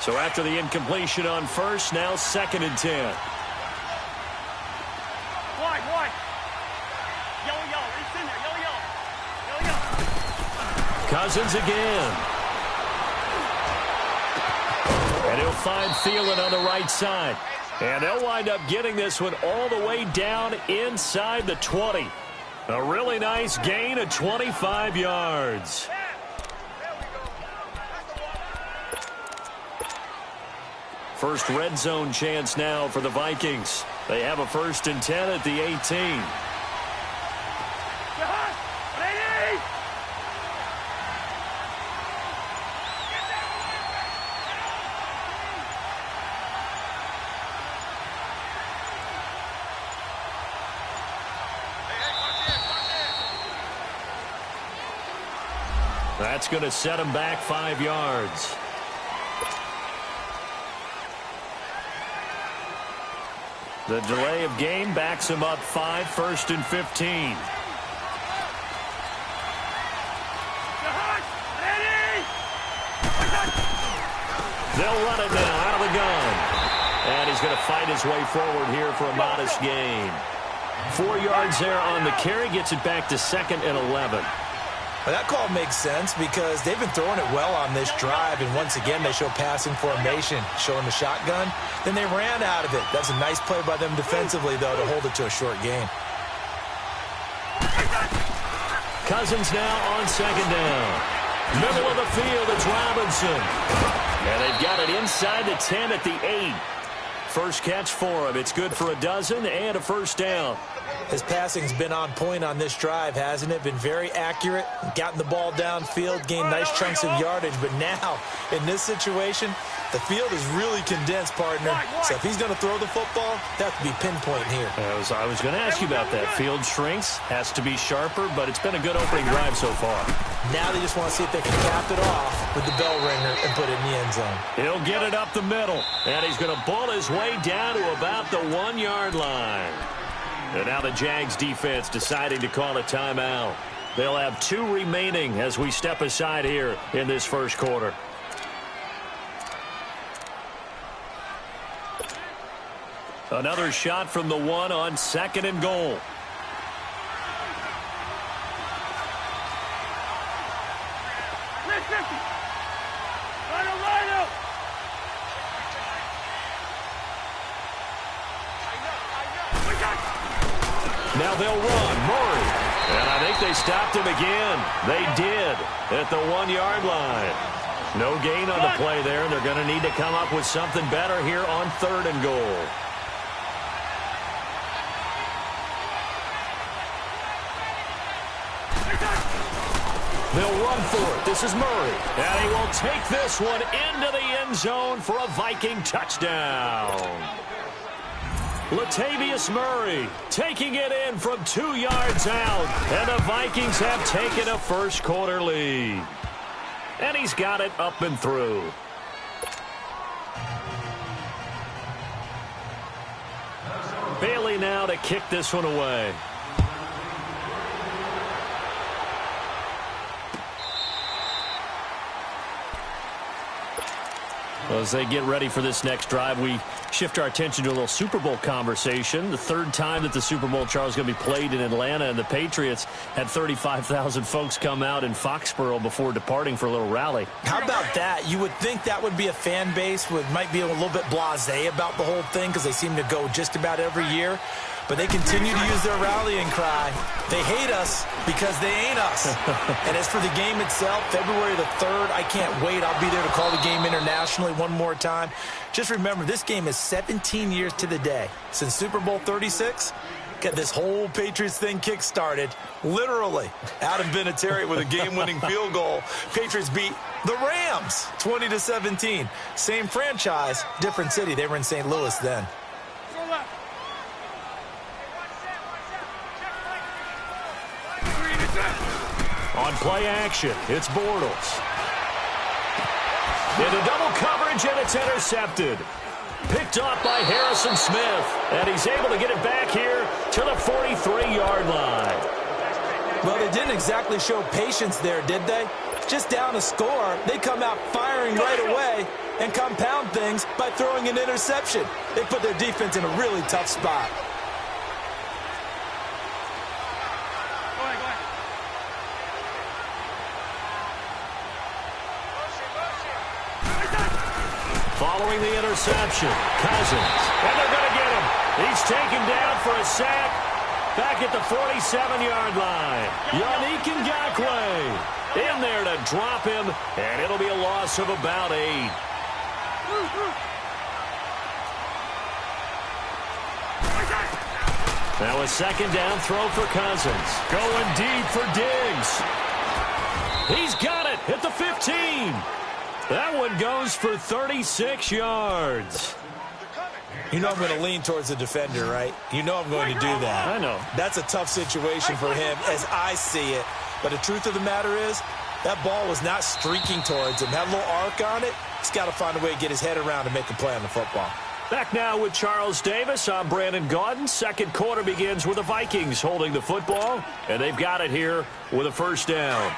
So after the incompletion on first, now 2nd and 10. Wide. Yellow. It's in there. Yellow. Cousins again. And he'll find Thielen on the right side. And they'll wind up getting this one all the way down inside the 20. A really nice gain of 25 yards. First red zone chance now for the Vikings. They have a 1st and 10 at the 18. That's going to set him back 5 yards. The delay of game backs him up 5, 1st and 15. They'll run it now out of the gun. And he's going to fight his way forward here for a modest gain. 4 yards there on the carry, gets it back to 2nd and 11. Well, that call makes sense because they've been throwing it well on this drive, and once again they show passing formation, showing the shotgun. Then they ran out of it. That's a nice play by them defensively, though, to hold it to a short game. Cousins now on 2nd down. Middle of the field, it's Robinson. And they've got it inside the 10 at the 8. First catch for him. It's good for a dozen and a 1st down. His passing's been on point on this drive, hasn't it? Been very accurate, gotten the ball downfield, gained nice chunks of yardage. But now, in this situation, the field is really condensed, partner. So if he's going to throw the football, that have to be pinpoint here. I was going to ask you about that. Field shrinks, has to be sharper, but it's been a good opening drive so far. Now they just want to see if they can cap it off with the bell ringer and put it in the end zone. He'll get it up the middle, and he's going to bull his way down to about the 1-yard line. And now the Jags defense deciding to call a timeout. They'll have 2 remaining as we step aside here in this first quarter. Another shot from the 1 on 2nd and goal. Now they'll run. Murray. And I think they stopped him again. They did at the 1-yard line. No gain on the play there, and they're going to need to come up with something better here on 3rd and goal. They'll run for it. This is Murray. And he will take this one into the end zone for a Viking touchdown. Latavius Murray taking it in from 2 yards out. And the Vikings have taken a first quarter lead. And he's got it up and through. Bailey now to kick this one away. Well, as they get ready for this next drive, we shift our attention to a little Super Bowl conversation. The 3rd time that the Super Bowl, Charles, is going to be played in Atlanta, and the Patriots had 35,000 folks come out in Foxborough before departing for a little rally. How about that? You would think that would be a fan base who might be a little bit blasé about the whole thing because they seem to go just about every year. But they continue to use their rallying cry. They hate us because they ain't us. And as for the game itself, February the 3rd, I can't wait. I'll be there to call the game internationally one more time. Just remember, this game is 17 years to the day since Super Bowl 36. Got this whole Patriots thing kick-started, literally. Adam Vinatieri with a game-winning field goal. Patriots beat the Rams 20-17. Same franchise, different city. They were in St. Louis then. On play action, it's Bortles. Into double coverage, and it's intercepted. Picked off by Harrison Smith. And he's able to get it back here to the 43-yard line. Well, they didn't exactly show patience there, did they? just down a score, they come out firing right away and compound things by throwing an interception. They put their defense in a really tough spot. Go ahead. Following the interception, Cousins. And they're going to get him. He's taken down for a sack back at the 47-yard line. Yannick Ngakoue in there to drop him, and it'll be a loss of about 8. Now a second down throw for Cousins. Going deep for Diggs. He's got it at the 15. That one goes for 36 yards. You know I'm going to lean towards the defender, right? You know I'm going to do that. I know. That's a tough situation for him as I see it. But the truth of the matter is, that ball was not streaking towards him. Had a little arc on it. He's got to find a way to get his head around and make a play on the football. Back now with Charles Davis. I'm Brandon Gaudin. Second quarter begins with the Vikings holding the football, and they've got it here with a first down.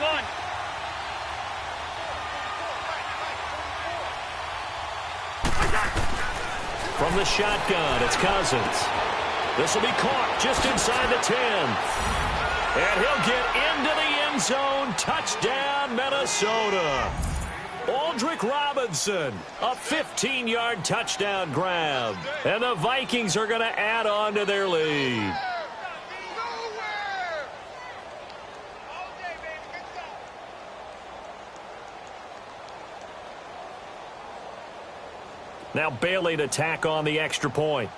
One. From the shotgun, it's Cousins. This will be caught just inside the 10. And he'll get into the end zone. Touchdown, Minnesota. Aldrick Robinson, a 15-yard touchdown grab. And the Vikings are going to add on to their lead. Now Bailey to tack on the extra point.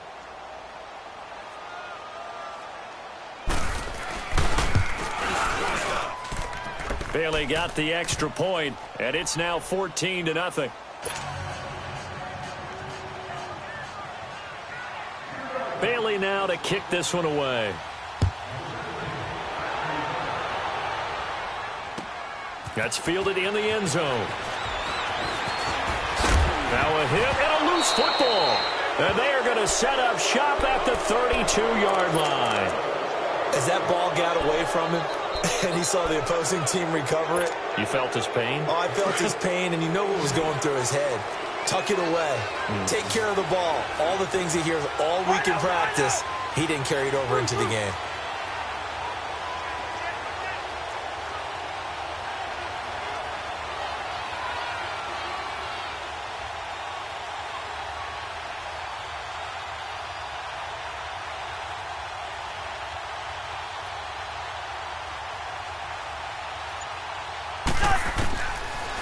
Bailey got the extra point, and it's now 14-0. Bailey now to kick this one away. That's fielded in the end zone. Now a hit and a loose football. And they are going to set up shop at the 32-yard line. As that ball got away from him and he saw the opposing team recover it. You felt his pain? Oh, I felt his pain, and you know what was going through his head. Tuck it away. Take care of the ball. All the things he hears all week in practice, he didn't carry it over into the game.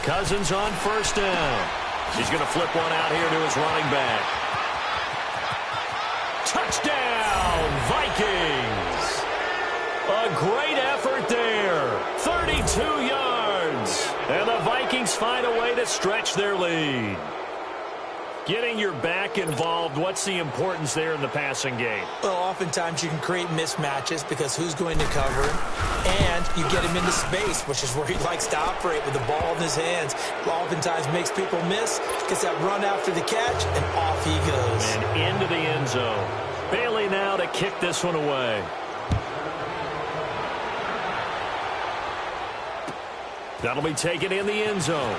Cousins on first down. He's going to flip one out here to his running back. Touchdown, Vikings. A great effort there. 32 yards. And the Vikings find a way to stretch their lead. Getting your back involved, what's the importance there in the passing game? Well, oftentimes you can create mismatches because who's going to cover him? And you get him into space, which is where he likes to operate with the ball in his hands. Oftentimes makes people miss, gets that run after the catch, and off he goes. And into the end zone. Bailey now to kick this one away. That'll be taken in the end zone.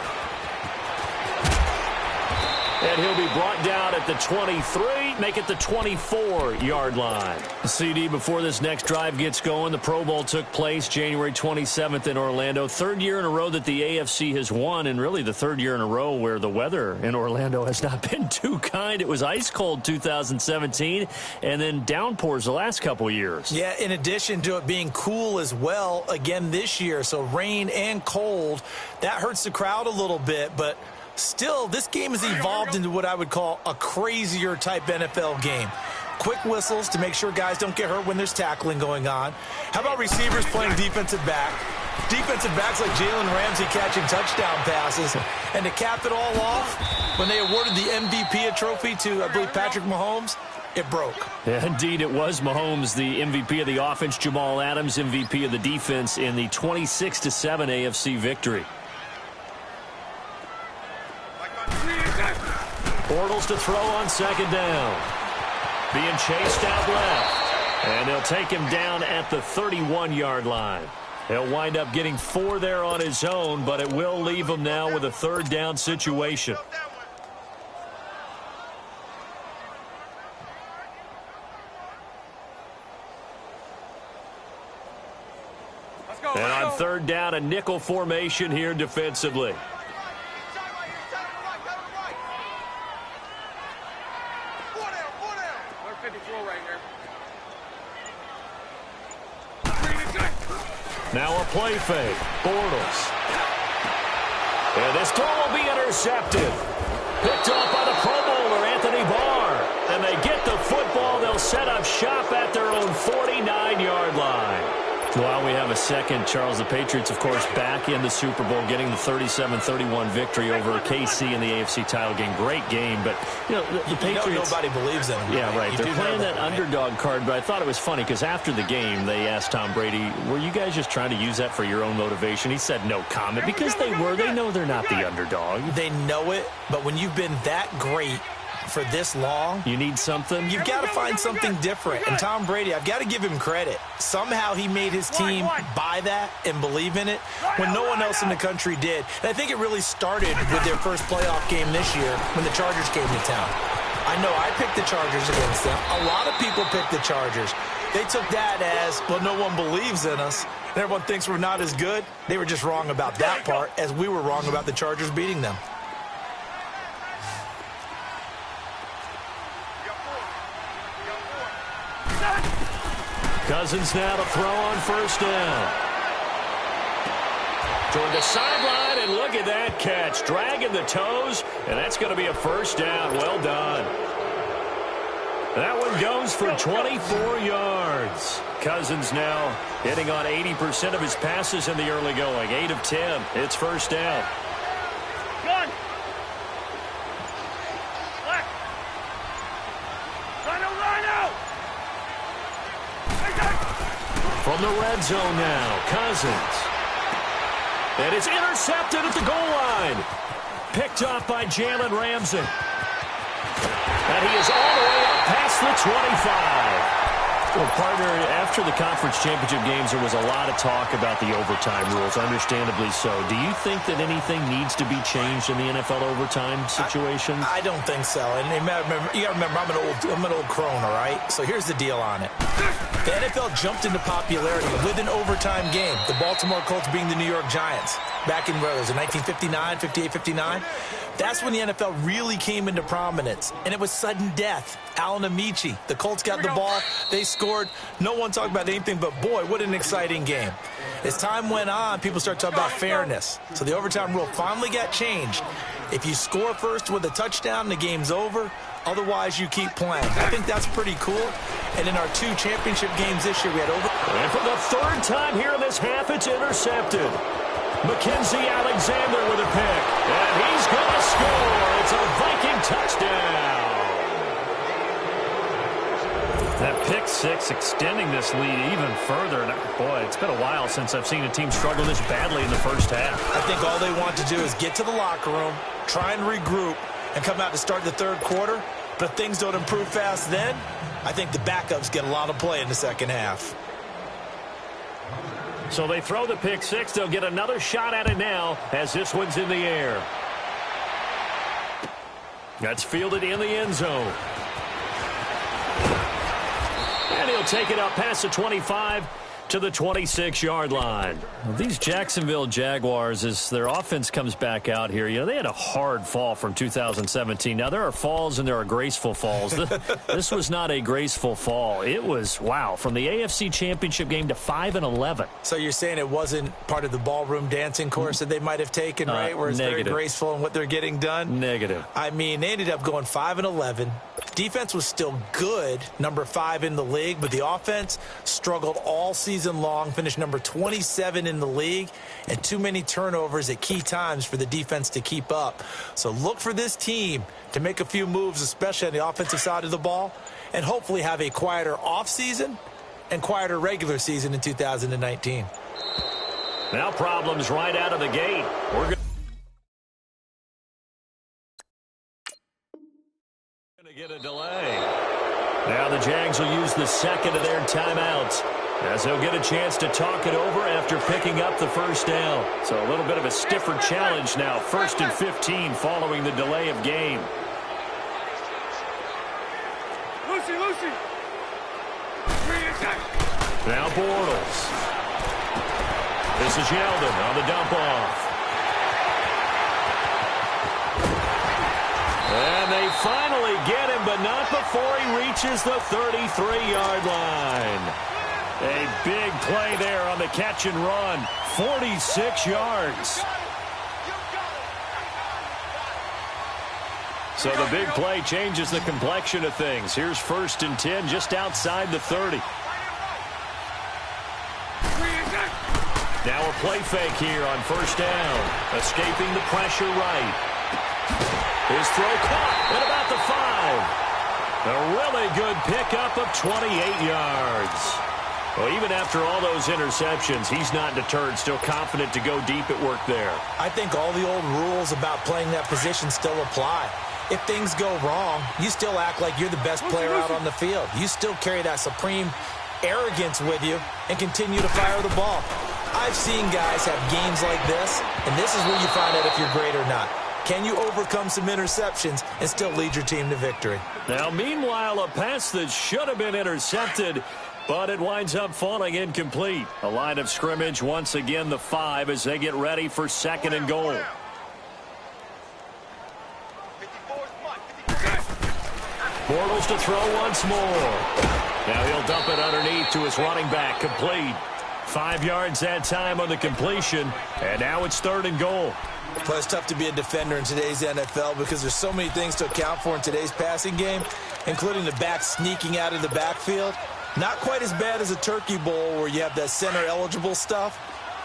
And he'll be brought down at the 23, make it the 24-yard line. CD, before this next drive gets going, the Pro Bowl took place January 27th in Orlando. Third year in a row that the AFC has won, and really the third year in a row where the weather in Orlando has not been too kind. It was ice cold 2017, and then downpours the last couple years. Yeah, in addition to it being cool as well again this year, so rain and cold, that hurts the crowd a little bit, but still, this game has evolved into what I would call a crazier type NFL game. Quick whistles to make sure guys don't get hurt when there's tackling going on. How about receivers playing defensive back? Defensive backs like Jalen Ramsey catching touchdown passes. And to cap it all off, when they awarded the MVP trophy to, I believe, Patrick Mahomes, it broke. Yeah, indeed, it was Mahomes, the MVP of the offense. Jamal Adams, MVP of the defense in the 26-7 AFC victory. Bortles to throw on second down. Being chased out left. And they'll take him down at the 31-yard line. He'll wind up getting 4 there on his own, but it will leave him now with a third down situation. And on third down, a nickel formation here defensively. Now a play fake. Bortles. And this throw will be intercepted. Picked off by the Pro Bowler, Anthony Barr. And they get the football. They'll set up shop at their own 49-yard line. While we have a second, Charles, the Patriots, of course, back in the Super Bowl, getting the 37-31 victory over KC in the AFC title game. Great game, but, you know, the Patriots... nobody believes in them. Yeah, right. They're playing that underdog card, but I thought it was funny because after the game, they asked Tom Brady, were you guys just trying to use that for your own motivation? He said no comment because they were. They know they're not the underdog. They know it, but when you've been that great for this long, you need something. You've got to find something different. And Tom Brady, I've got to give him credit. Somehow he made his team buy that and believe in it when no one else in the country did. And I think it really started with their first playoff game this year when the Chargers came to town. I know I picked the Chargers against them. A lot of people picked the Chargers. They took that as, well, no one believes in us, and everyone thinks we're not as good. They were just wrong about that part, as we were wrong about the Chargers beating them. Cousins now to throw on first down. Toward the sideline, and look at that catch. Dragging the toes, and that's going to be a first down. Well done. That one goes for 24 yards. Cousins now hitting on 80% of his passes in the early going. 8 of 10. It's first down. Gun. From the red zone now, Cousins. And it's intercepted at the goal line. Picked off by Jalen Ramsey. And he is all the way up past the 25. Well, partner, after the conference championship games, there was a lot of talk about the overtime rules, understandably so. Do you think that anything needs to be changed in the NFL overtime situation? I don't think so. And you got to remember, I'm an old crone, all right? So here's the deal on it. The NFL jumped into popularity with an overtime game. The Baltimore Colts being the New York Giants. Back in, where was it, 1959, 58, 59? That's when the NFL really came into prominence, and it was sudden death. Alan Amici, the Colts got the ball, they scored. No one talked about anything but, boy, what an exciting game. As time went on, people started talking about fairness. So the overtime rule finally got changed. If you score first with a touchdown, the game's over. Otherwise, you keep playing. I think that's pretty cool. And in our 2 championship games this year, we had over. And for the third time here in this half, it's intercepted. Mackenzie Alexander with a pick. And he's going to score. It's a Viking touchdown. That pick six extending this lead even further. And boy, it's been a while since I've seen a team struggle this badly in the first half. I think all they want to do is get to the locker room, try and regroup, and come out to start the third quarter. But if things don't improve fast then, I think the backups get a lot of play in the second half. So they throw the pick six. They'll get another shot at it now as this one's in the air. That's fielded in the end zone. And he'll take it up past the 25 to the 26-yard line. Well, these Jacksonville Jaguars, as their offense comes back out here, you know, they had a hard fall from 2017. Now, there are falls and there are graceful falls. This was not a graceful fall. It was, wow, from the AFC Championship game to 5-11. So you're saying it wasn't part of the ballroom dancing course that they might have taken, right? Where it's very graceful in what they're getting done? Negative. I mean, they ended up going 5-11. Defense was still good, number 5 in the league, but the offense struggled all season long, finished number 27 in the league, and too many turnovers at key times for the defense to keep up. So look for this team to make a few moves, especially on the offensive side of the ball, and hopefully have a quieter offseason and quieter regular season in 2019. Now problems right out of the gate. We're good. Get a delay. Now the Jags will use the second of their timeouts as they'll get a chance to talk it over after picking up the first down. So a little bit of a stiffer challenge now. 1st and 15 following the delay of game. Lucy. Now Bortles. This is Yeldon on the dump off. And they finally get him, but not before he reaches the 33-yard line. A big play there on the catch and run. 46 yards. So the big play changes the complexion of things. Here's 1st and 10 just outside the 30. Now a play fake here on 1st down. Escaping the pressure right. His throw caught at about the 5. A really good pickup of 28 yards. Well, even after all those interceptions, he's not deterred, still confident to go deep at work there. I think all the old rules about playing that position still apply. If things go wrong, you still act like you're the best player out on the field. You still carry that supreme arrogance with you and continue to fire the ball. I've seen guys have games like this, and this is where you find out if you're great or not. Can you overcome some interceptions and still lead your team to victory? Now, meanwhile, a pass that should have been intercepted, but it winds up falling incomplete. A line of scrimmage, once again, the 5 as they get ready for 2nd and goal. Bortles to throw once more. Now he'll dump it underneath to his running back, complete. 5 yards that time on the completion, and now it's 3rd and goal. But it's tough to be a defender in today's NFL because there's so many things to account for in today's passing game, including the back sneaking out of the backfield. Not quite as bad as a turkey bowl where you have that center-eligible stuff,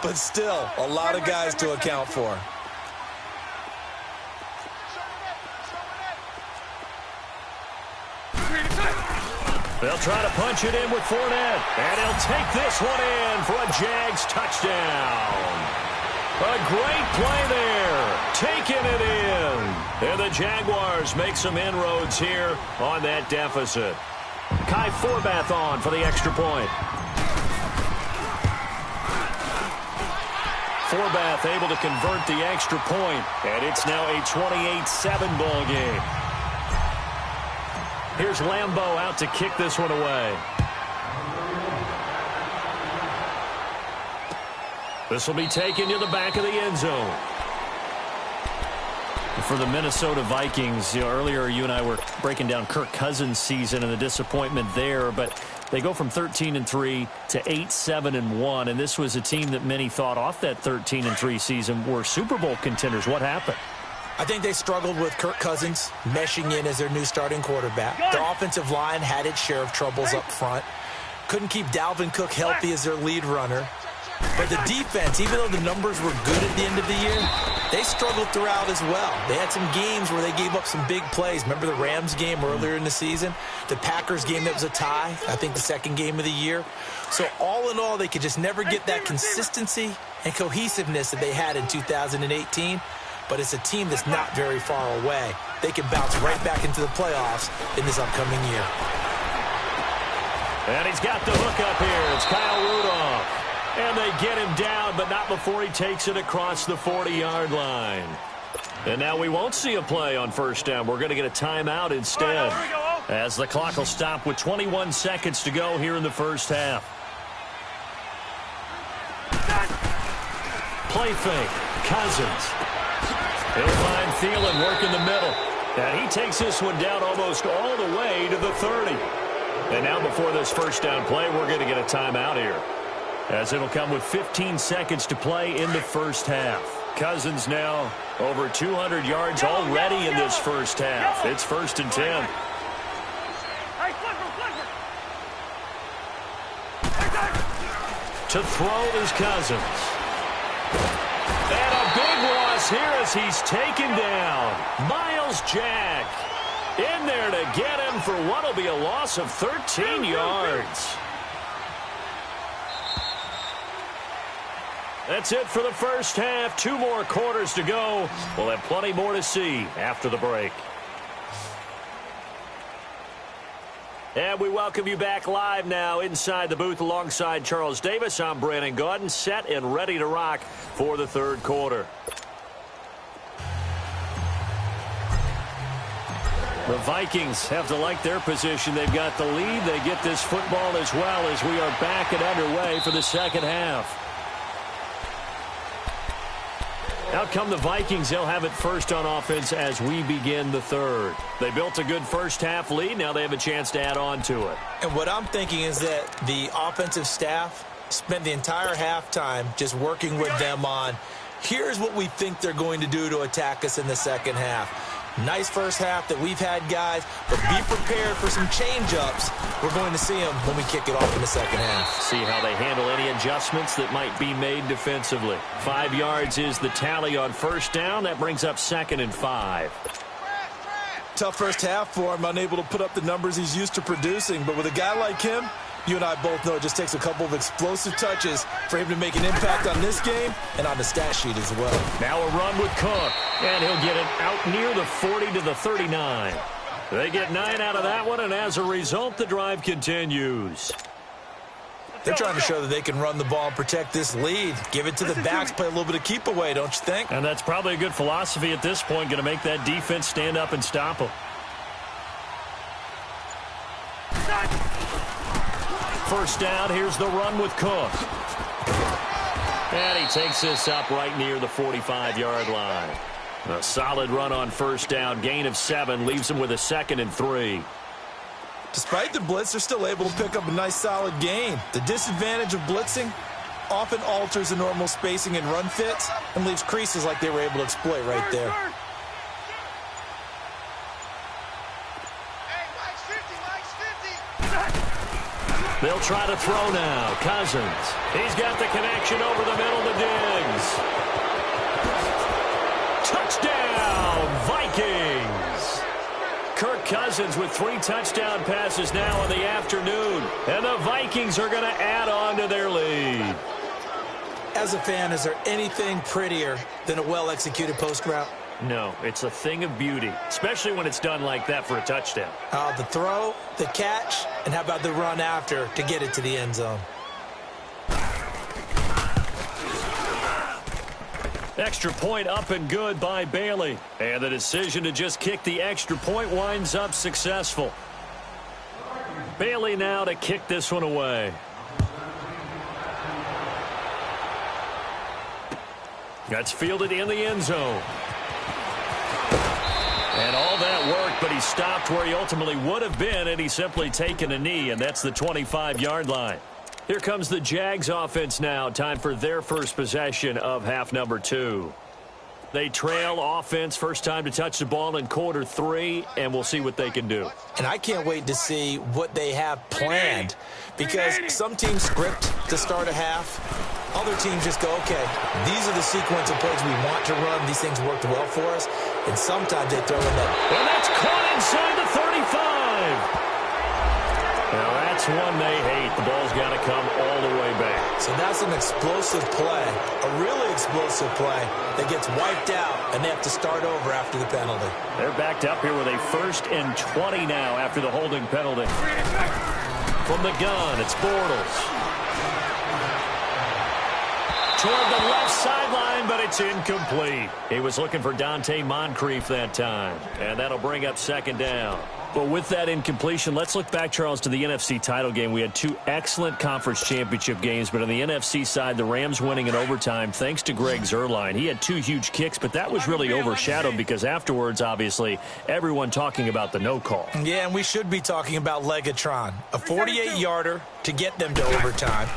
but still a lot of guys to account for. They'll try to punch it in with Fournette, and he'll take this one in for a Jags touchdown. A great play there, taking it in. And the Jaguars make some inroads here on that deficit. Kai Forbath on for the extra point. Forbath able to convert the extra point, and it's now a 28-7 ball game. Here's Lambeau out to kick this one away. This will be taken to the back of the end zone. For the Minnesota Vikings, earlier you and I were breaking down Kirk Cousins' season and the disappointment there, but they go from 13-3 to 8-7-1, and this was a team that many thought off that 13-3 season were Super Bowl contenders. What happened? I think they struggled with Kirk Cousins meshing in as their new starting quarterback. The offensive line had its share of troubles up front. Couldn't keep Dalvin Cook healthy as their lead runner. But the defense, even though the numbers were good at the end of the year, they struggled throughout as well. They had some games where they gave up some big plays. Remember the Rams game earlier in the season? The Packers game that was a tie, I think the second game of the year. So all in all, they could just never get that consistency and cohesiveness that they had in 2018. But it's a team that's not very far away. They can bounce right back into the playoffs in this upcoming year. And he's got the hook up here. It's Kyle Rudolph. And they get him down, but not before he takes it across the 40-yard line. And now we won't see a play on 1st down. We're going to get a timeout instead, as the clock will stop with 21 seconds to go here in the first half. Play fake. Cousins. He'll find Thielen working the middle. And he takes this one down almost all the way to the 30. And now before this 1st down play, we're going to get a timeout here, as it'll come with 15 seconds to play in the first half. Cousins now over 200 yards already in this first half. It's 1st and 10. To throw is Cousins. And a big loss here as he's taken down. Myles Jack in there to get him for what will be a loss of 13 yards. That's it for the first half. 2 more quarters to go. We'll have plenty more to see after the break. And we welcome you back live now inside the booth alongside Charles Davis. I'm Brandon Gaudin, set and ready to rock for the third quarter. The Vikings have to like their position. They've got the lead. They get this football as well as we are back and underway for the second half. Out come the Vikings. They'll have it first on offense as we begin the third. They built a good first half lead. Now they have a chance to add on to it. And what I'm thinking is that the offensive staff spent the entire halftime just working with them on, here's what we think they're going to do to attack us in the second half. Nice first half that we've had, guys, but be prepared for some change-ups. We're going to see them when we kick it off in the second half. See how they handle any adjustments that might be made defensively. 5 yards is the tally on first down. That brings up 2nd and 5. Tough first half for him, unable to put up the numbers he's used to producing. But with a guy like him, you and I both know it just takes a couple of explosive touches for him to make an impact on this game and on the stat sheet as well. Now a run with Cook, and he'll get it out near the 40 to the 39. They get 9 out of that one, and as a result, the drive continues. They're trying to show that they can run the ball and protect this lead. Give it to the backs, play a little bit of keep away, don't you think? And that's probably a good philosophy at this point, going to make that defense stand up and stop them. First down, here's the run with Cook. And he takes this up right near the 45-yard line. A solid run on first down, gain of 7, leaves him with a 2nd and 3. Despite the blitz, they're still able to pick up a nice solid gain. The disadvantage of blitzing often alters the normal spacing and run fits and leaves creases like they were able to exploit right there. They'll try to throw now. Cousins. He's got the connection over the middle to Diggs. Touchdown, Vikings. Kirk Cousins with 3 touchdown passes now in the afternoon. And the Vikings are going to add on to their lead. As a fan, is there anything prettier than a well-executed post route? No, it's a thing of beauty, especially when it's done like that for a touchdown. The throw, the catch, and how about the run after to get it to the end zone? Extra point up and good by Bailey. And the decision to just kick the extra point winds up successful. Bailey now to kick this one away. That's fielded in the end zone. And all that worked, but he stopped where he ultimately would have been, and he's simply taken a knee, and that's the 25-yard line. Here comes the Jags offense now. Time for their first possession of half number 2. They trail offense, first time to touch the ball in quarter 3, and we'll see what they can do. And I can't wait to see what they have planned, because some teams script to start a half. Other teams just go, okay, these are the sequence of plays we want to run. These things worked well for us. And sometimes they throw in that. And that's caught inside the 35. Now that's one they hate. The ball's got to come all the way back. So that's an explosive play, a really explosive play that gets wiped out, and they have to start over after the penalty. They're backed up here with a 1st and 20 now after the holding penalty. From the gun, it's Bortles. Toward the left sideline, but it's incomplete. He was looking for Dante Moncrief that time, and that'll bring up 2nd down. But with that incompletion, let's look back, Charles, to the NFC title game. We had 2 excellent conference championship games, but on the NFC side, the Rams winning in overtime thanks to Greg Zuerlein. He had 2 huge kicks, but that was really overshadowed because afterwards, obviously, everyone talking about the no call. Yeah, and we should be talking about Legatron, a 48-yarder to get them to overtime.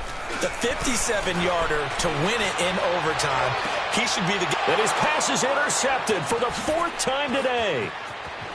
The 57-yarder to win it in overtime. He should be the guy. And his pass is intercepted for the 4th time today.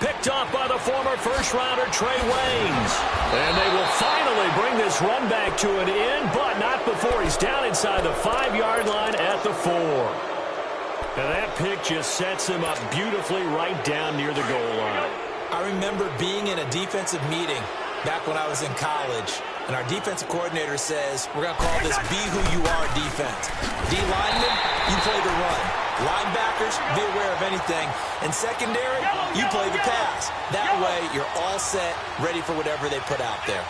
Picked off by the former first-rounder Trey Waynes. And they will finally bring this run back to an end, but not before he's down inside the 5-yard line at the 4. And that pick just sets him up beautifully right down near the goal line. I remember being in a defensive meeting back when I was in college, and our defensive coordinator says, we're going to call this Be Who You Are defense. D lineman, you play the run. Linebackers, be aware of anything. And secondary, you play the pass. That way, you're all set, ready for whatever they put out there.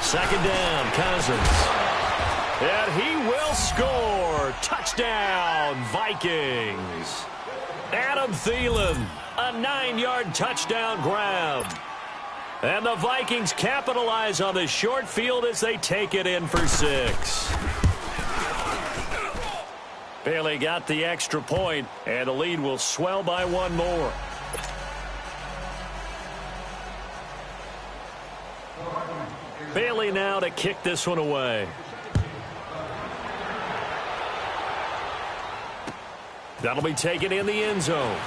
Second down, Cousins. And he will score. Touchdown, Vikings. Adam Thielen, a 9-yard touchdown grab. And the Vikings capitalize on the short field as they take it in for 6. Bailey got the extra point, and the lead will swell by 1 more. Bailey now to kick this one away. That'll be taken in the end zone.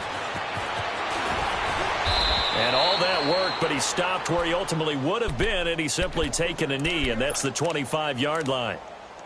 And all that work, but he stopped where he ultimately would have been, and he's simply taken a knee, and that's the 25-yard line.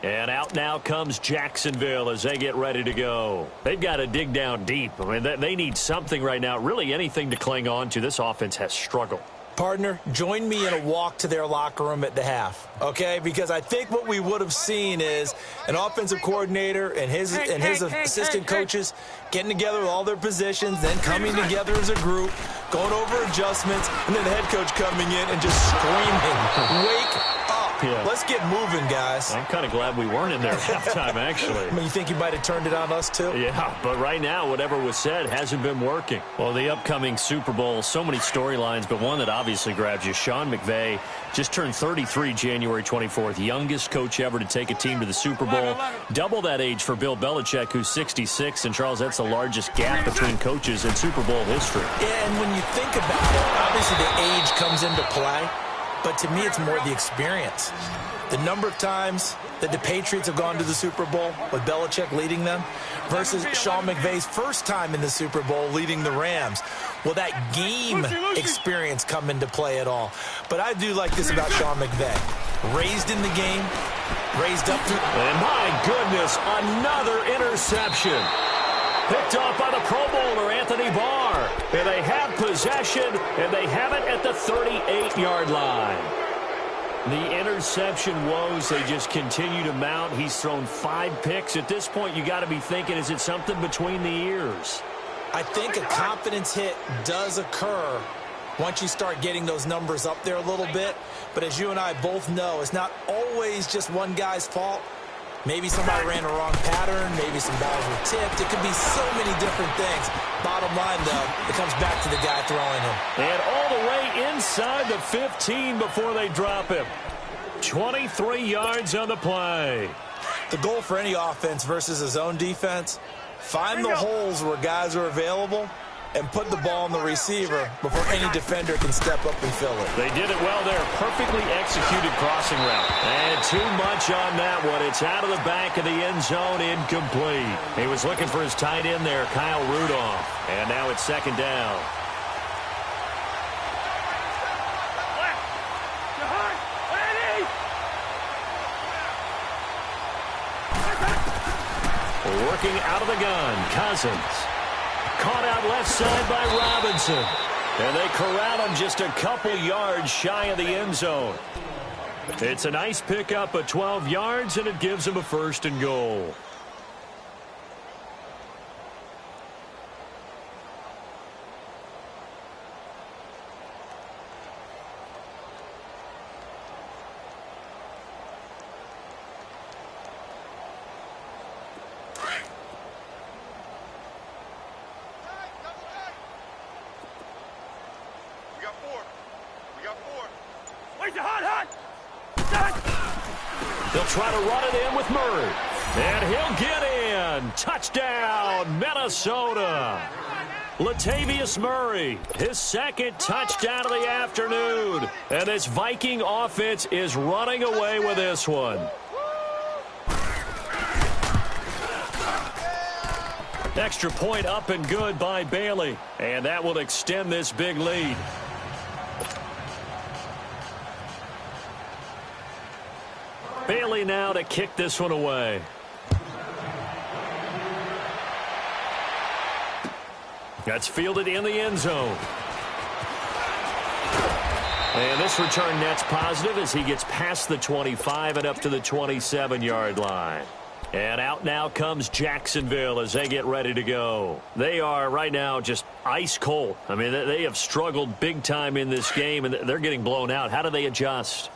And out now comes Jacksonville as they get ready to go. They've got to dig down deep. I mean, they need something right now, really anything to cling on to. This offense has struggled. Partner, join me in a walk to their locker room at the half, okay? Because I think what we would have seen is an offensive coordinator and his assistant coaches getting together with all their positions, then coming together as a group, going over adjustments, and then the head coach coming in and just screaming, wake up. Yeah. Let's get moving, guys. I'm kind of glad we weren't in there at halftime, actually. I mean, you think you might have turned it on us, too? Yeah, but right now, whatever was said hasn't been working. Well, the upcoming Super Bowl, so many storylines, but one that obviously grabs you. Sean McVay just turned 33 January 24th, youngest coach ever to take a team to the Super Bowl. Double that age for Bill Belichick, who's 66. And, Charles, that's the largest gap between coaches in Super Bowl history. Yeah, and when you think about it, obviously the age comes into play. But to me, it's more the experience. The number of times that the Patriots have gone to the Super Bowl with Belichick leading them versus Sean McVay's first time in the Super Bowl leading the Rams. Will that game experience come into play at all? But I do like this about Sean McVay. Raised in the game, raised up to... And my goodness, another interception. Picked off by the Pro Bowler, Anthony Barr. And they have possession, and they have it at the 38-yard line. The interception woes, they just continue to mount. He's thrown 5 picks. At this point, you got to be thinking, is it something between the ears? I think a confidence hit does occur once you start getting those numbers up there a little bit. But as you and I both know, it's not always just one guy's fault. Maybe somebody ran a wrong pattern. Maybe some balls were tipped. It could be so many different things. Bottom line, though, it comes back to the guy throwing him. And all the way inside the 15 before they drop him. 23 yards on the play. The goal for any offense versus his own defense, find the holes where guys are available and put the ball on the receiver before any defender can step up and fill it. They did it well there. Perfectly executed crossing route. And too much on that one. It's out of the back of the end zone, incomplete. He was looking for his tight end there, Kyle Rudolph. And now it's second down. Working out of the gun, Cousins. Caught out left side by Robinson. And they corral him just a couple yards shy of the end zone. It's a nice pickup of 12 yards, and it gives him a 1st and goal. They'll try to run it in with Murray. And he'll get in. Touchdown, Minnesota. Latavius Murray, his 2nd touchdown of the afternoon. And this Viking offense is running away with this one. Extra point up and good by Bailey. And that will extend this big lead. Bailey now to kick this one away. That's fielded in the end zone. And this return net's positive as he gets past the 25 and up to the 27-yard line. And out now comes Jacksonville as they get ready to go. They are right now just ice cold. I mean, they have struggled big time in this game, and they're getting blown out. How do they adjust?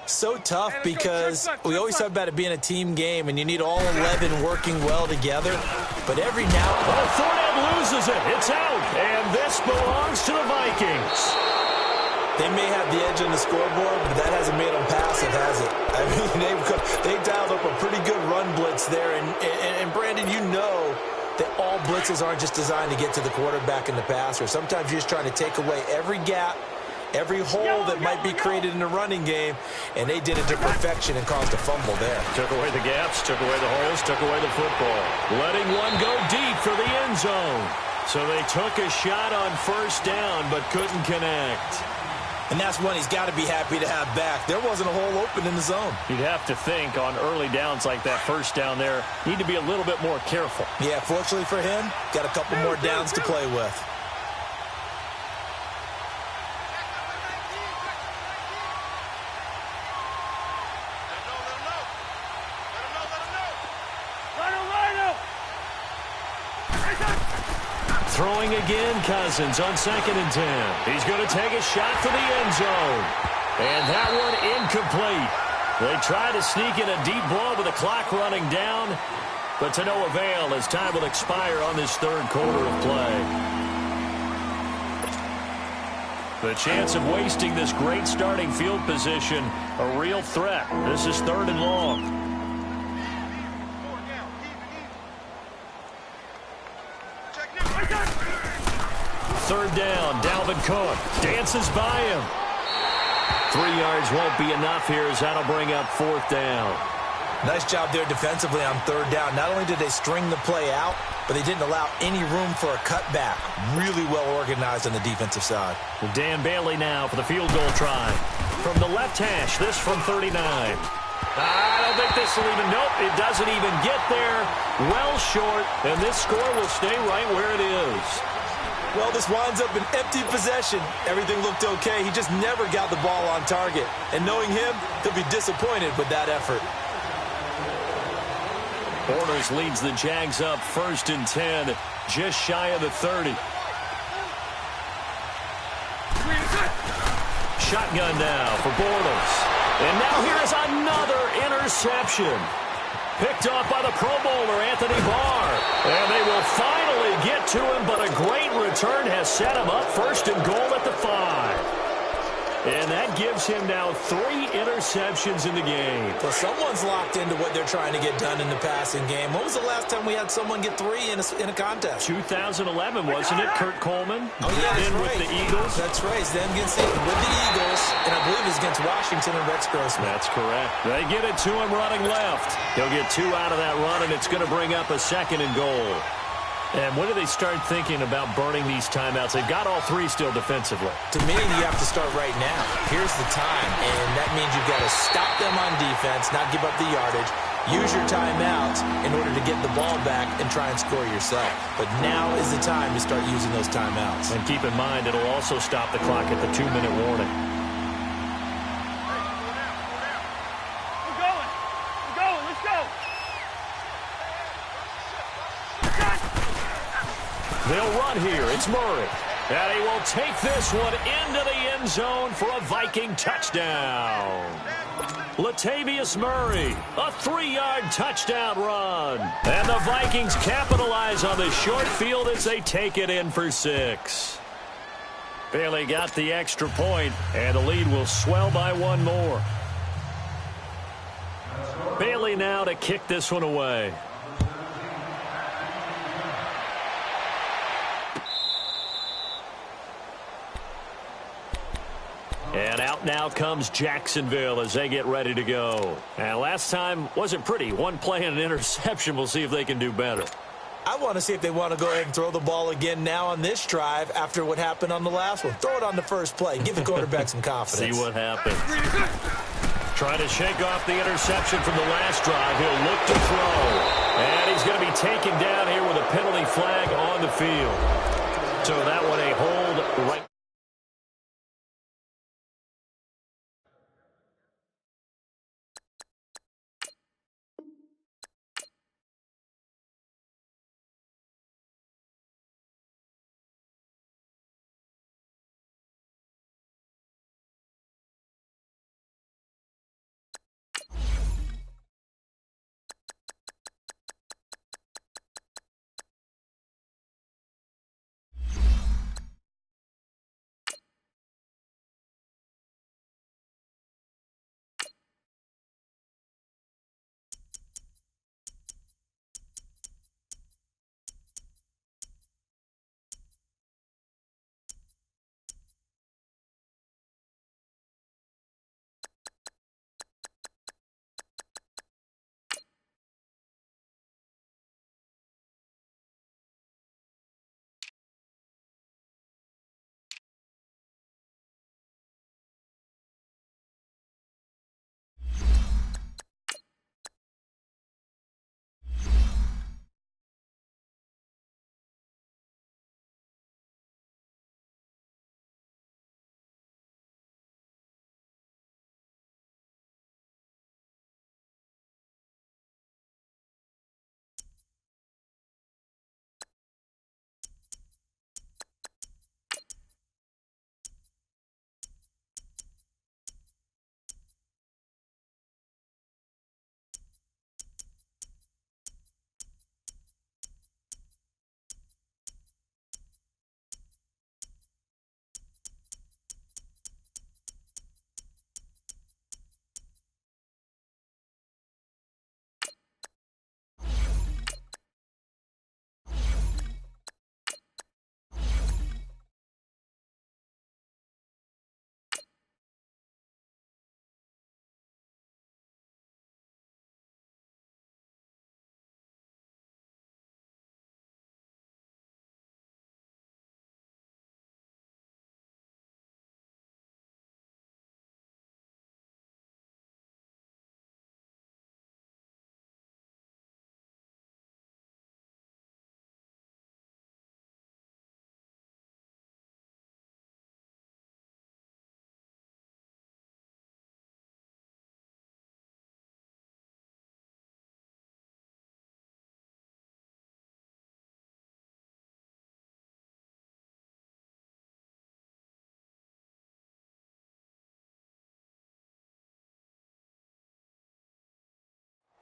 So tough because we always talk about it being a team game, and you need all 11 working well together. But every now and then... Oh, Fournette loses it. It's out. And this belongs to the Vikings. They may have the edge on the scoreboard, but that hasn't made them passive, has it? I mean, they've dialed up a pretty good run blitz there. And Brandon, you know that all blitzes aren't just designed to get to the quarterback and the passer. Sometimes you're just trying to take away every gap, every hole that might be created in the running game, and they did it to perfection and caused a fumble there. Took away the gaps, took away the holes, took away the football. Letting one go deep for the end zone. So they took a shot on first down but couldn't connect. And that's one he's got to be happy to have back. There wasn't a hole open in the zone. You'd have to think on early downs like that first down there, need to be a little bit more careful. Yeah, fortunately for him, got a couple more downs to play with. Throwing again, Cousins on 2nd and 10. He's going to take a shot for the end zone. And that one incomplete. They try to sneak in a deep ball with the clock running down, but to no avail as time will expire on this third quarter of play. The chance of wasting this great starting field position, a real threat. This is 3rd and long. Third down, Dalvin Cook dances by him. 3 yards won't be enough here as that'll bring up 4th down. Nice job there defensively on 3rd down. Not only did they string the play out, but they didn't allow any room for a cutback. Really well organized on the defensive side. Dan Bailey now for the field goal try. From the left hash, this from 39. I don't think this will even, nope, it doesn't even get there. Well short, and this score will stay right where it is. Well, this winds up an empty possession. Everything looked okay. He just never got the ball on target. And knowing him, he'll be disappointed with that effort. Bortles leads the Jags up 1st and 10, just shy of the 30. Shotgun now for Bortles. And now here is another interception. Picked off by the Pro Bowler, Anthony Barr. And they will finally get to him, but a great return has set him up 1st and goal at the 5. And that gives him now 3 interceptions in the game. Well, someone's locked into what they're trying to get done in the passing game. When was the last time we had someone get 3 in a contest? 2011, wasn't it? Kurt Coleman. Oh, yeah, that's in right. With the Eagles. That's right. It's them with the Eagles, and I believe it's against Washington and Rex Grossman. That's correct. They get it to him running left. He'll get 2 out of that run, and it's going to bring up a 2nd and goal. And when do they start thinking about burning these timeouts? They've got all 3 still defensively. To me, you have to start right now. Here's the time, and that means you've got to stop them on defense, not give up the yardage, use your timeouts in order to get the ball back and try and score yourself. But now is the time to start using those timeouts. And keep in mind, it'll also stop the clock at the 2-minute warning. They'll run here. It's Murray. And he will take this one into the end zone for a Viking touchdown. Latavius Murray, a 3-yard touchdown run. And the Vikings capitalize on the short field as they take it in for 6. Bailey got the extra point, and the lead will swell by 1 more. Bailey now to kick this one away. And out now comes Jacksonville as they get ready to go. And last time wasn't pretty. 1 play and an interception. We'll see if they can do better. I want to see if they want to go ahead and throw the ball again now on this drive after what happened on the last one. Throw it on the first play. Give the quarterback some confidence. See what happens. Trying to shake off the interception from the last drive. He'll look to throw. And he's going to be taken down here with a penalty flag on the field. So that one a hold right.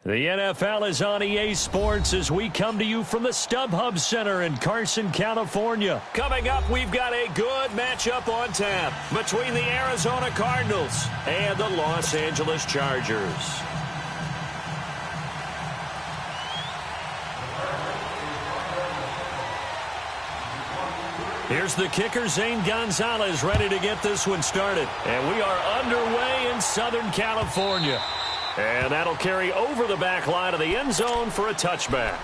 The NFL is on EA Sports as we come to you from the StubHub Center in Carson, California. Coming up, we've got a good matchup on tap between the Arizona Cardinals and the Los Angeles Chargers. Here's the kicker, Zane Gonzalez, ready to get this one started. And we are underway in Southern California. And that'll carry over the back line of the end zone for a touchback.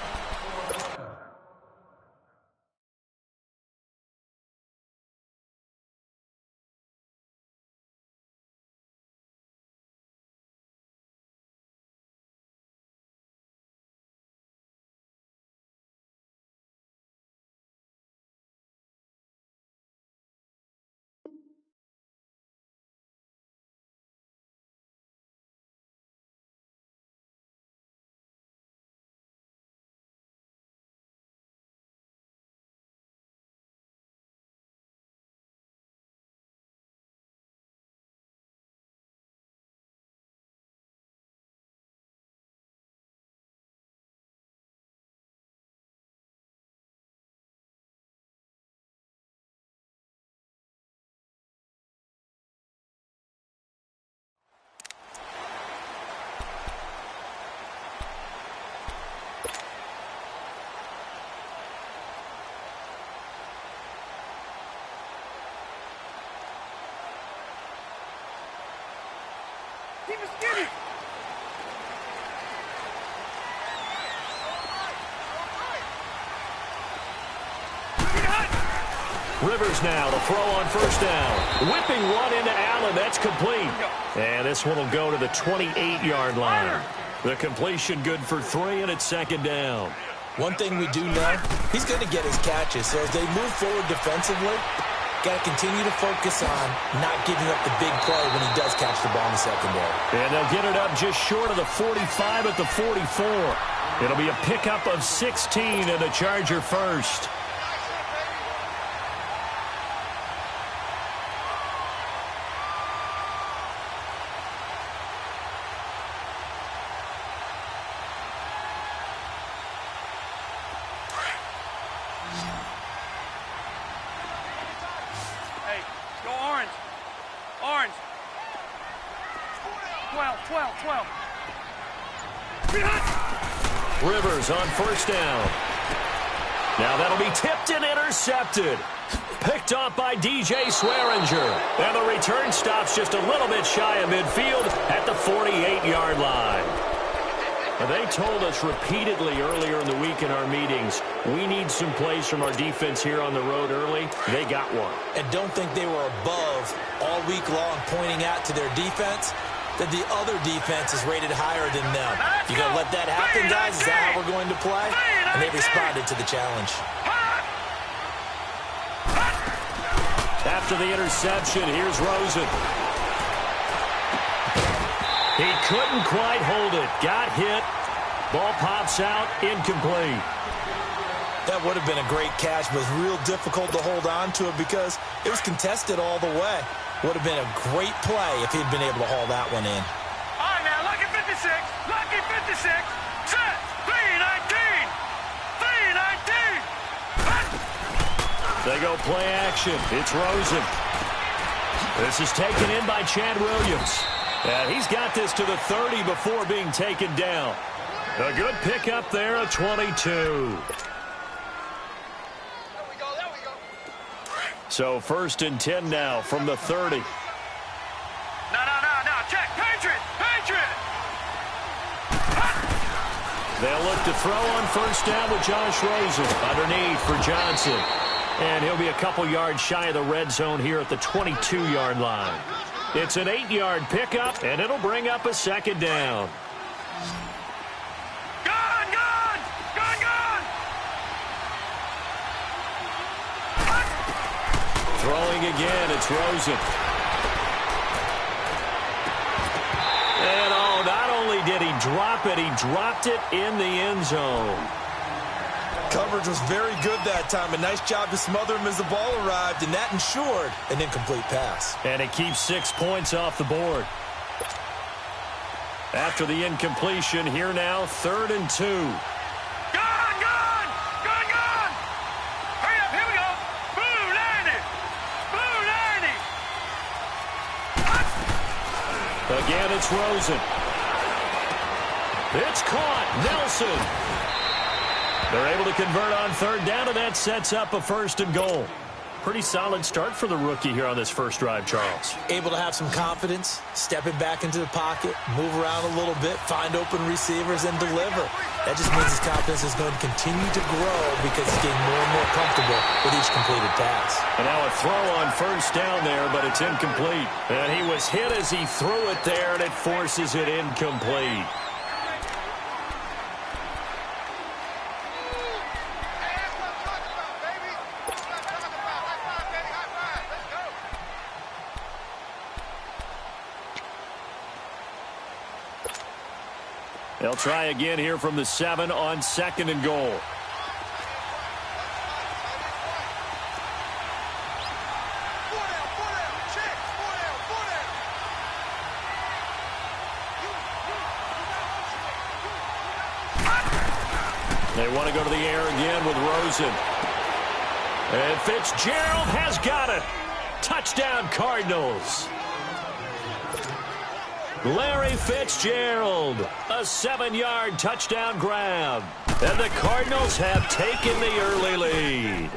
Rivers now to throw on first down. Whipping one into Allen. That's complete. And this one will go to the 28-yard line. The completion good for 3, and it's second down. One thing we do know, he's going to get his catches. So as they move forward defensively, got to continue to focus on not giving up the big play when he does catch the ball in the secondary. And they'll get it up just short of the 45 at the 44. It'll be a pickup of 16 and a Charger first. Rivers on first down. Now that'll be tipped and intercepted. Picked off by DJ Swearinger. And the return stops just a little bit shy of midfield at the 48-yard line. And they told us repeatedly earlier in the week in our meetings, we need some plays from our defense here on the road early. They got one. And don't think they were above all week long pointing out to their defense that the other defense is rated higher than them. You going to let that happen, guys? Is that how we're going to play? And they responded to the challenge. After the interception, here's Rosen. He couldn't quite hold it. Got hit. Ball pops out. Incomplete. That would have been a great catch, but it was real difficult to hold on to it because it was contested all the way. Would have been a great play if he'd been able to haul that one in. All right, now, lucky 56. Lucky 56. Set. 319. 319. They go play action. It's Rosen. This is taken in by Chad Williams. And he's got this to the 30 before being taken down. A good pickup there, a 22. So first and 10 now from the 30. No. Check. Patriot. They'll look to throw on first down with Josh Rosen. Underneath for Johnson. And he'll be a couple yards shy of the red zone here at the 22-yard line. It's an 8-yard pickup, and it'll bring up a second down. Throwing again, it's Rosen. And not only did he drop it, he dropped it in the end zone. Coverage was very good that time. A nice job to smother him as the ball arrived, and that ensured an incomplete pass. And it keeps 6 points off the board. After the incompletion, here now, 3rd and 2. Gone! Hurry up, here we go. Blue 90. Again, it's Rosen. It's caught. Nelson. They're able to convert on 3rd down, and that sets up a 1st and goal. Pretty solid start for the rookie here on this first drive, Charles. Able to have some confidence, stepping back into the pocket, move around a little bit, find open receivers, and deliver. That just means his confidence is going to continue to grow because he's getting more and more comfortable with each completed pass. And now a throw on 1st down there, but it's incomplete. And he was hit as he threw it there, and it forces it incomplete. They'll try again here from the 7 on 2nd and goal. They want to go to the air again with Rosen. And Fitzgerald has got it. Touchdown, Cardinals. Larry Fitzgerald, a 7-yard touchdown grab. And the Cardinals have taken the early lead.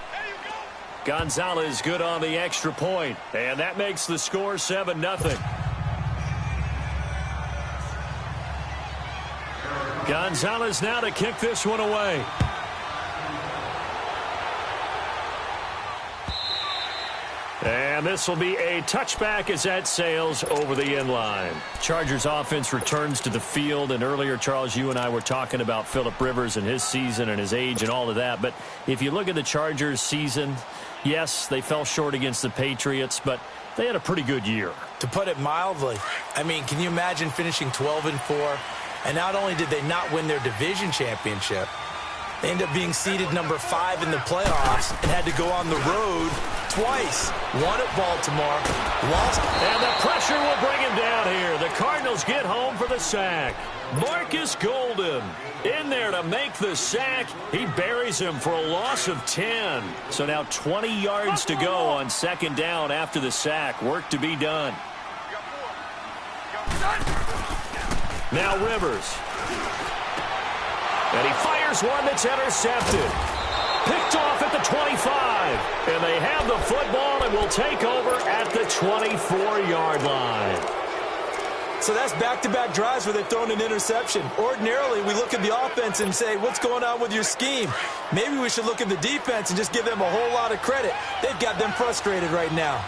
Gonzalez good on the extra point, and that makes the score 7-0. Gonzalez now to kick this one away. And this will be a touchback as that sails over the end line. Chargers offense returns to the field. And earlier, Charles, you and I were talking about Phillip Rivers and his season and his age and all of that. But if you look at the Chargers season, yes, they fell short against the Patriots, but they had a pretty good year. To put it mildly, I mean, can you imagine finishing 12-4? And not only did they not win their division championship, they ended up being seeded number 5 in the playoffs and had to go on the road twice. Won at Baltimore, lost. And the pressure will bring him down here. The Cardinals get home for the sack. Marcus Golden in there to make the sack. He buries him for a loss of 10. So now 20 yards to go on 2nd down after the sack. Work to be done. Now Rivers. And he fires one that's intercepted. Picked off at the 25. And they have the football and will take over at the 24-yard line. So that's back-to-back drives where they've thrown an interception. Ordinarily, we look at the offense and say, what's going on with your scheme? Maybe we should look at the defense and just give them a whole lot of credit. They've got them frustrated right now.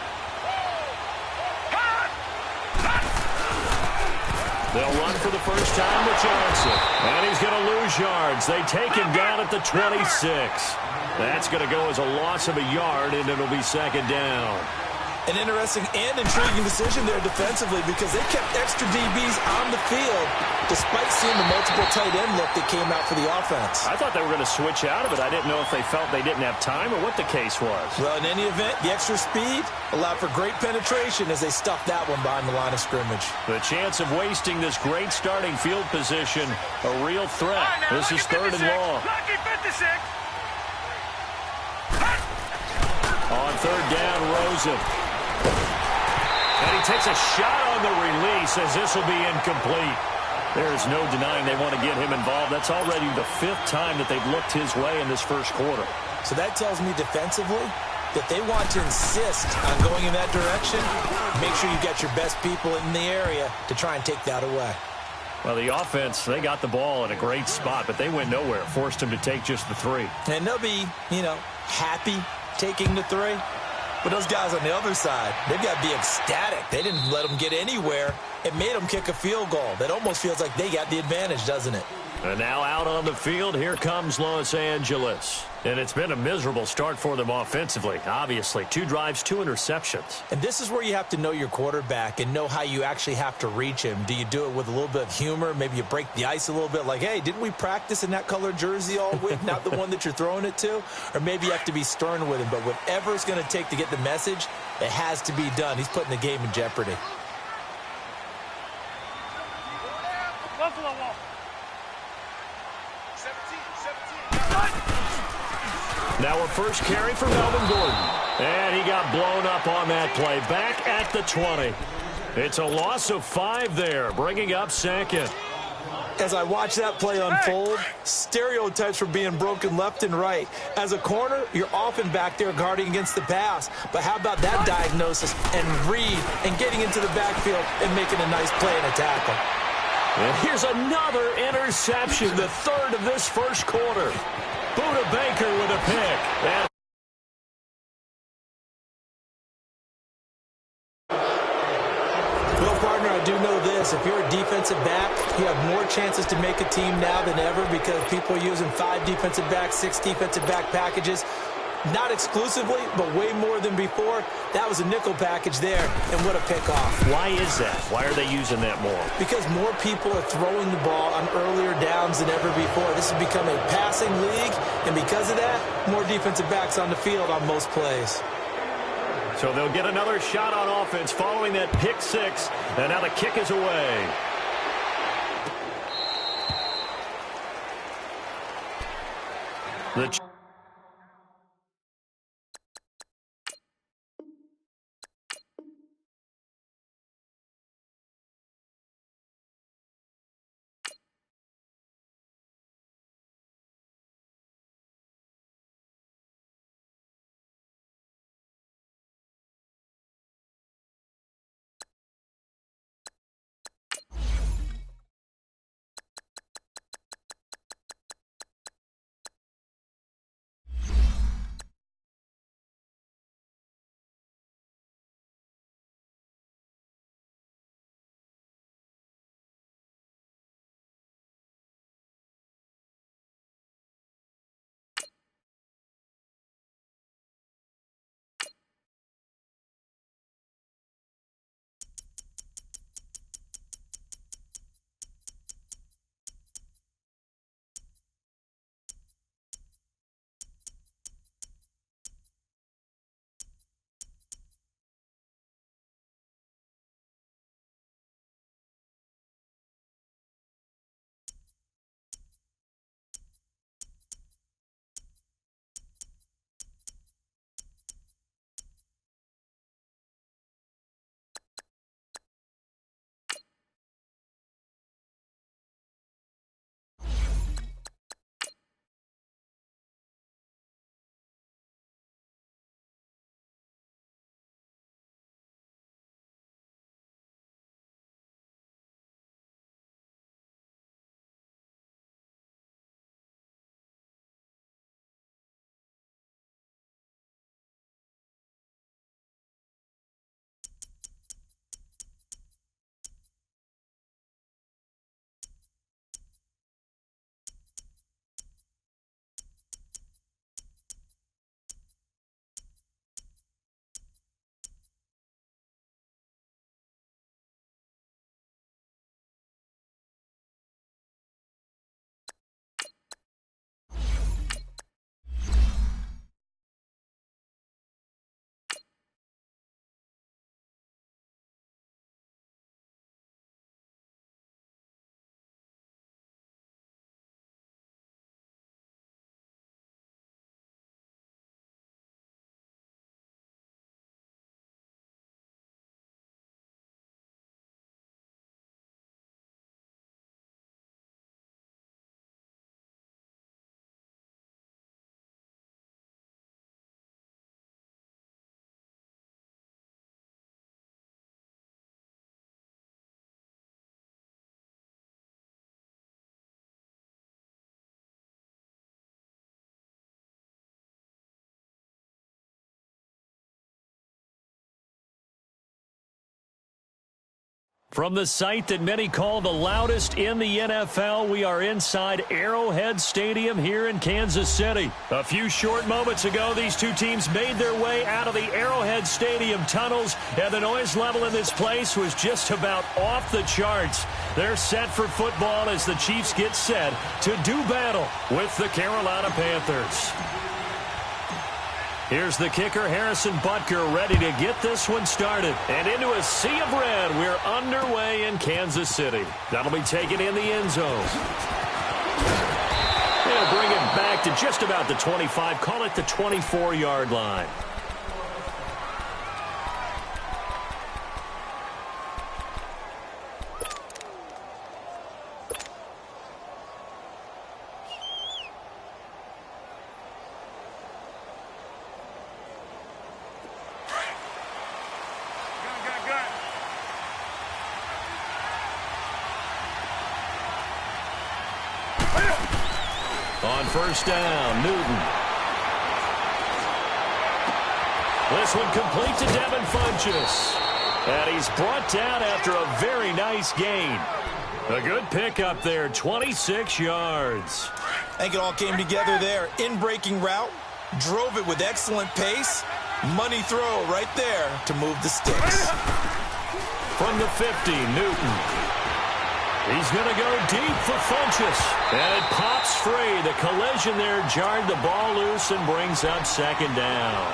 They'll run for the first time with Johnson. And he's going to lose yards. They take him down at the 26. That's going to go as a loss of a yard, and it'll be 2nd down. An interesting and intriguing decision there defensively because they kept extra DBs on the field despite seeing the multiple tight end look that came out for the offense. I thought they were going to switch out of it. I didn't know if they felt they didn't have time or what the case was. Well, in any event, the extra speed allowed for great penetration as they stuffed that one behind the line of scrimmage. The chance of wasting this great starting field position, a real threat. This is 3rd and long. Lucky 56. On 3rd down, Rosen. And he takes a shot on the release as this will be incomplete. There is no denying they want to get him involved. That's already the 5th time that they've looked his way in this first quarter. So that tells me defensively that they want to insist on going in that direction. Make sure you get your best people in the area to try and take that away. Well, the offense, they got the ball in a great spot, but they went nowhere. Forced him to take just the 3. And they'll be, happy taking the 3. But those guys on the other side, they've got to be ecstatic. They didn't let them get anywhere. It made them kick a field goal. That almost feels like they got the advantage, doesn't it? And now out on the field, here comes Los Angeles. And it's been a miserable start for them offensively, obviously. 2 drives, 2 interceptions. And this is where you have to know your quarterback and know how you actually have to reach him. Do you do it with a little bit of humor? Maybe you break the ice a little bit like, hey, didn't we practice in that colored jersey all week, not the one that you're throwing it to? Or maybe you have to be stern with him. But whatever it's going to take to get the message, it has to be done. He's putting the game in jeopardy. Now a first carry for Melvin Gordon. And he got blown up on that play. Back at the 20. It's a loss of 5 there, bringing up second. As I watch that play unfold, stereotypes were being broken left and right. As a corner, you're often back there guarding against the pass. But how about that diagnosis and read and getting into the backfield and making a nice play and a tackle? And here's another interception, the third of this first quarter. Buda Baker with a pick. Well, partner, I do know this. If you're a defensive back, you have more chances to make a team now than ever because people are using 5 defensive backs, 6 defensive back packages. Not exclusively, but way more than before. That was a nickel package there, and what a pickoff. Why is that? Why are they using that more? Because more people are throwing the ball on earlier downs than ever before. This has become a passing league, and because of that, more defensive backs on the field on most plays. So they'll get another shot on offense following that pick 6, and now the kick is away. The From the site that many call the loudest in the NFL, we are inside Arrowhead Stadium here in Kansas City. A few short moments ago, these two teams made their way out of the Arrowhead Stadium tunnels, and the noise level in this place was just about off the charts. They're set for football as the Chiefs get set to do battle with the Carolina Panthers. Here's the kicker, Harrison Butker, ready to get this one started. And into a sea of red, we're underway in Kansas City. That'll be taken in the end zone. They'll bring it back to just about the 25. Call it the 24-yard line. On first down, Newton. This one complete to Devin Funchess. And he's brought down after a very nice gain. A good pickup there, 26 yards. I think it all came together there. In-breaking route, drove it with excellent pace. Money throw right there to move the sticks. From the 50, Newton. He's going to go deep for Funchess. And it pops free. The collision there jarred the ball loose and brings up second down.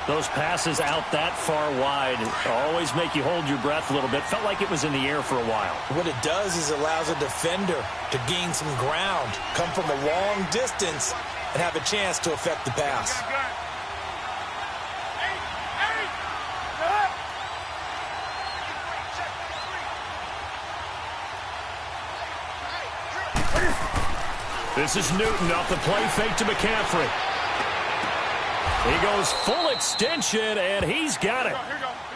Those passes out that far wide always make you hold your breath a little bit. Felt like it was in the air for a while. What it does is allows a defender to gain some ground, come from a long distance, and have a chance to affect the pass. This is Newton off the play fake to McCaffrey. He goes full extension, and he's got it.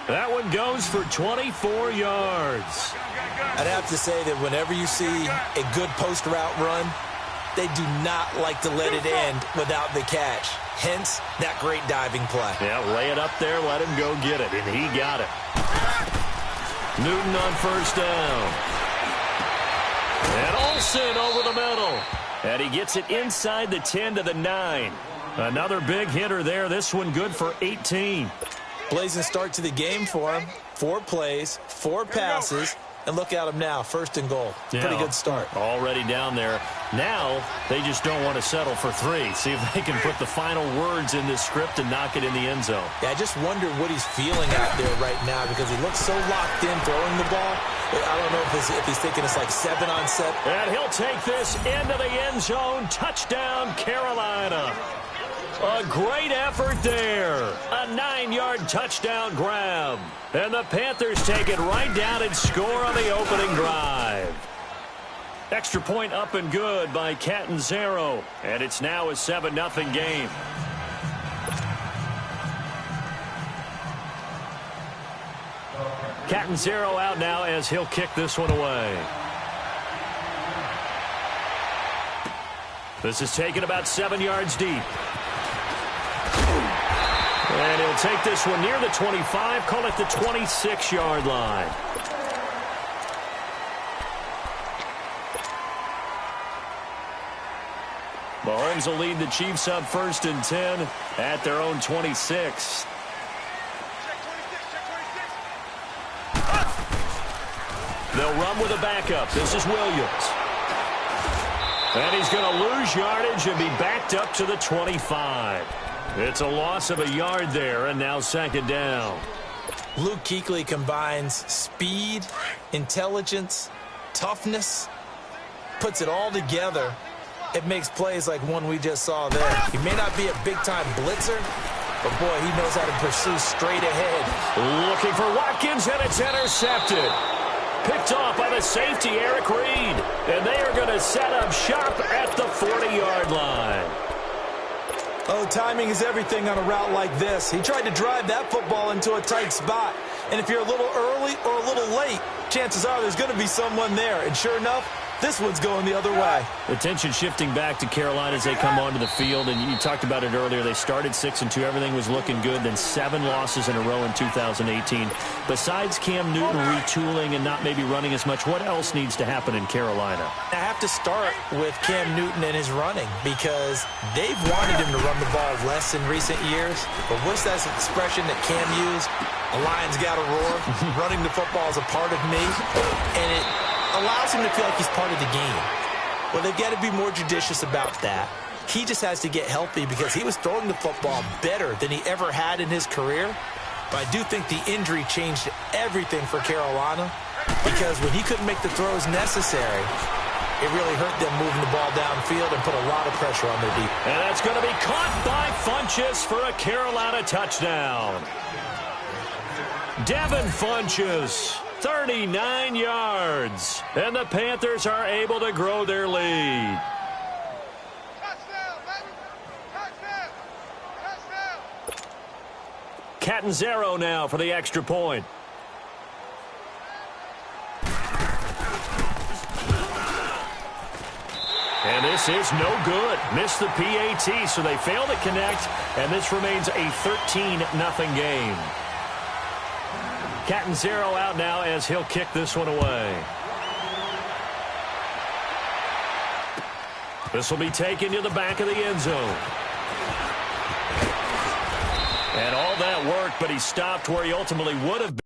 That one goes for 24 yards. I'd have to say that whenever you see a good post route run, they do not like to let it end without the catch. Hence, that great diving play. Yeah, lay it up there, let him go get it, and he got it. Newton on first down. And Olsen over the middle. And he gets it inside the 10 to the 9. Another big hitter there. This one good for 18. Blazing start to the game for him. 4 plays, 4 passes. And look at him now, first and goal. Yeah, pretty good start. Already down there. Now they just don't want to settle for 3. See if they can put the final words in this script and knock it in the end zone. Yeah, I just wonder what he's feeling out there right now because he looks so locked in throwing the ball. I don't know if he's thinking it's like 7-on-7. And he'll take this into the end zone. Touchdown, Carolina. A great effort there. A 9-yard touchdown grab. And the Panthers take it right down and score on the opening drive. Extra point up and good by Catanzaro. And it's now a 7-0 game. Catanzaro out now as he'll kick this one away. This is taken about 7 yards deep. And he'll take this one near the 25, call it the 26-yard line. Mahomes will lead the Chiefs up 1st and 10 at their own 26. They'll run with a backup. This is Williams. And he's going to lose yardage and be backed up to the 25. It's a loss of a yard there, and now 2nd down. Luke Kuechly combines speed, intelligence, toughness, puts it all together. It makes plays like one we just saw there. He may not be a big-time blitzer, but, boy, he knows how to pursue straight ahead. Looking for Watkins, and it's intercepted. Picked off by the safety, Eric Reed. And they are going to set up shop at the 40-yard line. Oh, timing is everything on a route like this. He tried to drive that football into a tight spot. And if you're a little early or a little late, chances are there's going to be someone there. And sure enough, this one's going the other way. Attention shifting back to Carolina as they come onto the field. And you talked about it earlier. They started 6-2. Everything was looking good. Then 7 losses in a row in 2018. Besides Cam Newton retooling and not maybe running as much, what else needs to happen in Carolina? I have to start with Cam Newton and his running because they've wanted him to run the ball less in recent years. But what's that expression that Cam used? A lion's got to roar. Running the football is a part of me. And it allows him to feel like he's part of the game. Well, they've got to be more judicious about that. He just has to get healthy because he was throwing the football better than he ever had in his career. But I do think the injury changed everything for Carolina because when he couldn't make the throws necessary, it really hurt them moving the ball downfield and put a lot of pressure on their defense. And that's going to be caught by Funchess for a Carolina touchdown. Devin Funchess, 39 yards. And the Panthers are able to grow their lead. Catanzaro now for the extra point. And this is no good. Missed the PAT, so they fail to connect, and this remains a 13-0 game. Catanzaro out now as he'll kick this one away. This will be taken to the back of the end zone. And all that worked, but he stopped where he ultimately would have been.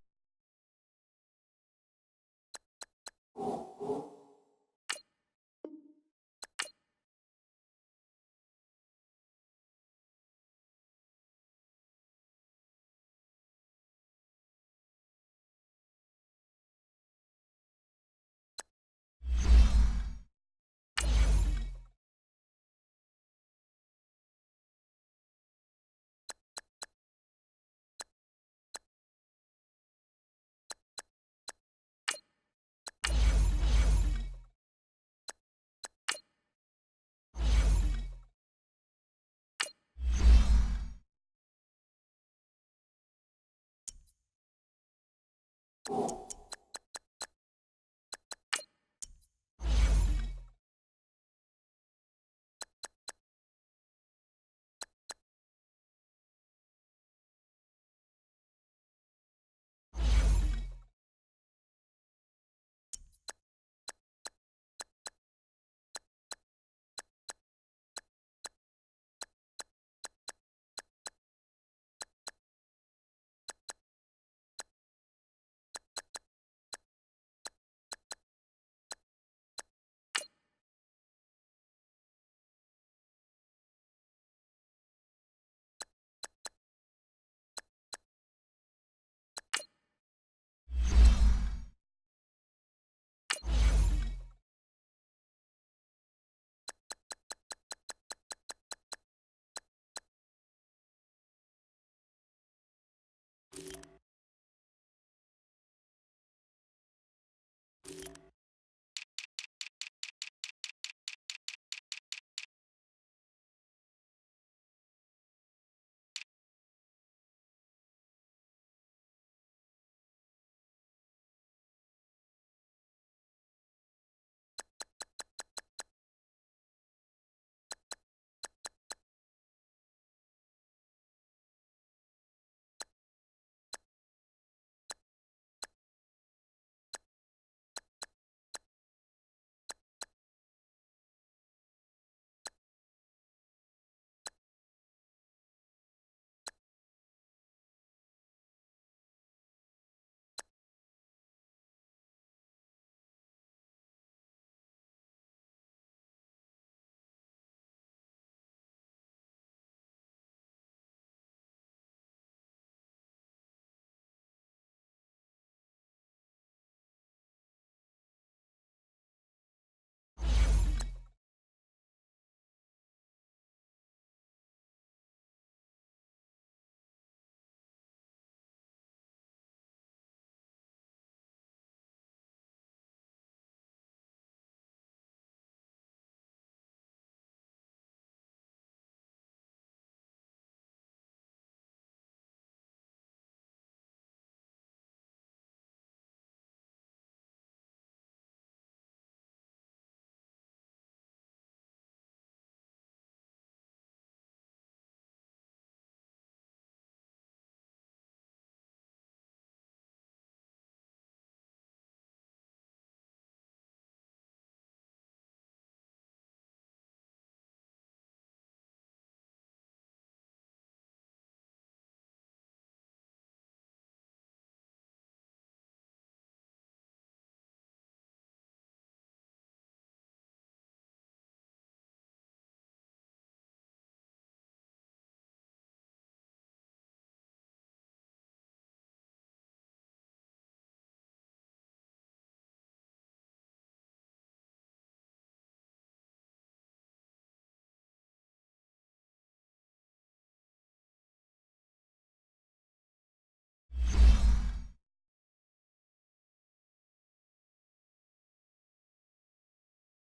You